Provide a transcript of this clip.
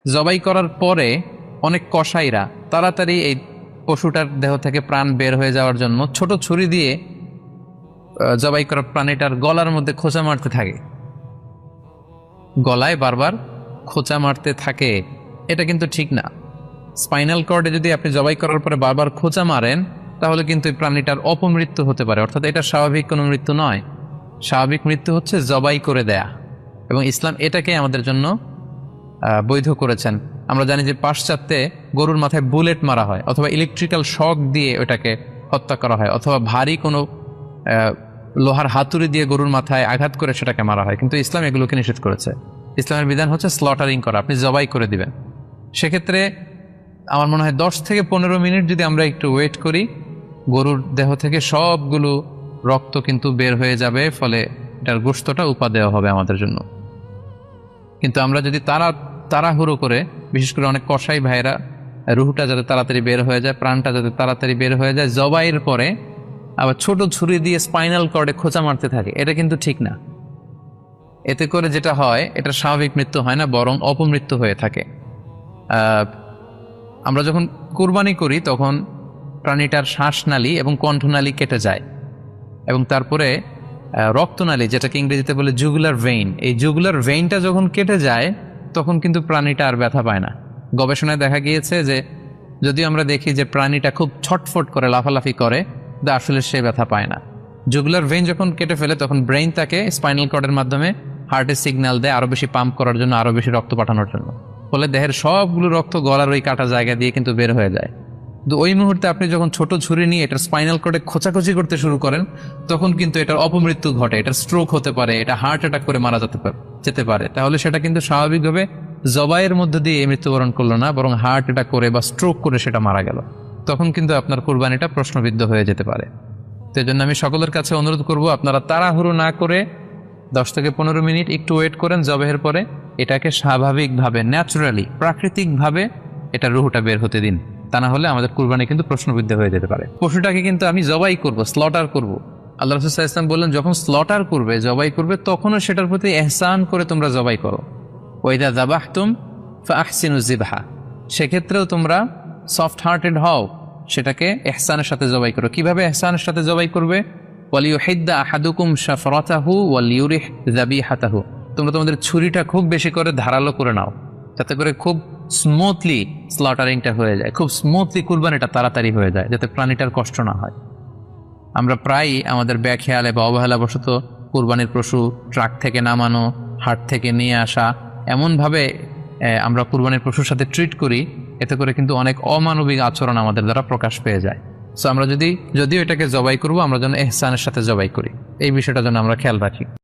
জবাই করার পরে অনেক কসাইরা তাড়াতাড়ি এই পশুটার দেহ থেকে প্রাণ বের হয়ে যাওয়ার জন্য ছোট ছুরি দিয়ে জবাই করা প্রাণীটার গলার মধ্যে খোঁচা মারতে থাকে, গলায় বারবার খোঁচা মারতে থাকে। এটা কিন্তু ঠিক না। স্পাইনাল কর্ডে যদি আপনি জবাই করার পরে বারবার খোঁচা মারেন তাহলে কিন্তু এই প্রাণীটার অপমৃত্যু হতে পারে, অর্থাৎ এটা স্বাভাবিক কোনো মৃত্যু নয়। স্বাভাবিক মৃত্যু হচ্ছে জবাই করে দেয়া, এবং ইসলাম এটাকে আমাদের জন্য বৈধ করেছেন। আমরা জানি যে পাশ্চাত্যে গরুর মাথায় বুলেট মারা হয়, অথবা ইলেকট্রিক্যাল শক দিয়ে ওটাকে হত্যা করা হয়, অথবা ভারী কোনো লোহার হাতুড়ি দিয়ে গরুর মাথায় আঘাত করে সেটাকে মারা হয়। কিন্তু ইসলাম এগুলোকে নিষেধ করেছে। ইসলামের বিধান হচ্ছে স্লটারিং করা, আপনি জবাই করে দিবেন। সেক্ষেত্রে আমার মনে হয় 10 থেকে 15 মিনিট যদি আমরা একটু ওয়েট করি, গরুর দেহ থেকে সবগুলো রক্ত কিন্তু বের হয়ে যাবে, ফলে এটার গোশতটা উপাদেয় হবে আমাদের জন্য। কিন্তু আমরা যদি তাড়াহুড়ো করে, বিশেষ করে অনেক কসাই ভাইরা রুহটা যাতে তাড়াতাড়ি বের হয়ে যায়, প্রাণটা যাতে তাড়াতাড়ি বের হয়ে যায়, জবাইয়ের পরে আবার ছোট ছুরি দিয়ে স্পাইনাল কর্ডে খোঁচা মারতে থাকে, এটা কিন্তু ঠিক না। এতে করে যেটা হয়, এটা স্বাভাবিক মৃত্যু হয় না, বরং অপমৃত্যু হয়ে থাকে। আমরা যখন কুরবানি করি তখন প্রাণীটার শ্বাসনালী এবং কণ্ঠনালী কেটে যায়, এবং তারপরে রক্তনালী, যেটাকে ইংরেজিতে বলে জুগুলার ভেইন, এই জুগুলার ভেইনটা যখন কেটে যায় তখন কিন্তু প্রাণীটা আর ব্যথা পায় না। গবেষণায় দেখা গিয়েছে যে যদিও আমরা দেখি যে প্রাণীটা খুব ছটফট করে, লাফালাফি করে, কিন্তু আসলে সে ব্যথা পায় না। জুগুলার ভেইন যখন কেটে ফেলে তখন ব্রেইন তাকে স্পাইনাল কর্ডের মাধ্যমে হার্টে সিগন্যাল দেয় আরো বেশি পাম্প করার জন্য, আরো বেশি রক্ত পাঠানোর জন্য। ফলে দেহের সবগুলো রক্ত গলার ওই কাটা জায়গা দিয়ে কিন্তু বের হয়ে যায়। কিন্তু ওই মুহূর্তে আপনি যখন ছোট ছুরি নিয়ে এটার স্পাইনাল কর্ডে খোঁচাখুচি করতে শুরু করেন তখন কিন্তু এটার অপমৃত্যু ঘটে, এটা স্ট্রোক হতে পারে, এটা হার্ট অ্যাটাক করে মারা যেতে পারে। তাহলে সেটা কিন্তু স্বাভাবিকভাবে জবাইয়ের মধ্যে দিয়ে মৃত্যুবরণ করলো না, বরং হার্ট অ্যাটাক করে বা স্ট্রোক করে সেটা মারা গেল। তখন কিন্তু আপনার কুরবানিটা প্রশ্নবিদ্ধ হয়ে যেতে পারে। তো এই জন্য আমি সকলের কাছে অনুরোধ করব, আপনারা তাড়াহুড়ো না করে 10 থেকে 15 মিনিট একটু ওয়েট করেন জবাইয়ের পরে, এটাকে স্বাভাবিকভাবে, ন্যাচুরালি, প্রাকৃতিকভাবে এটা রুহটা বের হতে দিন। তা না হলে আমাদের কুরবানি কিন্তু প্রশ্নবিদ্ধ হয়ে যেতে পারে। পশুটাকে কিন্তু আমি জবাই করব, স্লটার করব। আল্লাহ রাসূল সাল্লাল্লাহু আলাইহি ওয়াসাল্লাম বললেন, যখন স্লটার করবে, জবাই করবে, তখনও সেটার প্রতি ইহসান করে তোমরা জবাই করো। ওয়া ইযা যাবাহতুম ফাআহসিনুজ যিবহা, সেক্ষেত্রেও তোমরা সফট হার্টেড হও, সেটাকে ইহসানের সাথে জবাই করো। কিভাবে ইহসানের সাথে জবাই করবে? ওয়ালিউহিদ্দা আহাদুকুম শাফরাতাহু ওয়ালিউরিহ যাবিহাতাহু, তোমরা তোমাদের ছুরিটা খুব বেশি করে ধারালো করে নাও, যাতে করে খুব স্মুথলি স্লটারিংটা হয়ে যায়, খুব স্মুথলি কুরবানিটা তাড়াতাড়ি হয়ে যায়, যাতে প্রাণীটার কষ্ট না হয়। আমরা প্রায়ই আমাদের ব্যাখেয়ালে বা অবহেলাবশত কুরবানির পশু ট্রাক থেকে নামানো, হাট থেকে নিয়ে আসা, এমনভাবে আমরা কুরবানির পশুর সাথে ট্রিট করি, এতে করে কিন্তু অনেক অমানবিক আচরণ আমাদের দ্বারা প্রকাশ পেয়ে যায়। সো আমরা যদিও এটাকে জবাই করবো, আমরা যেন ইহসানের সাথে জবাই করি, এই বিষয়টা যেন আমরা খেয়াল রাখি।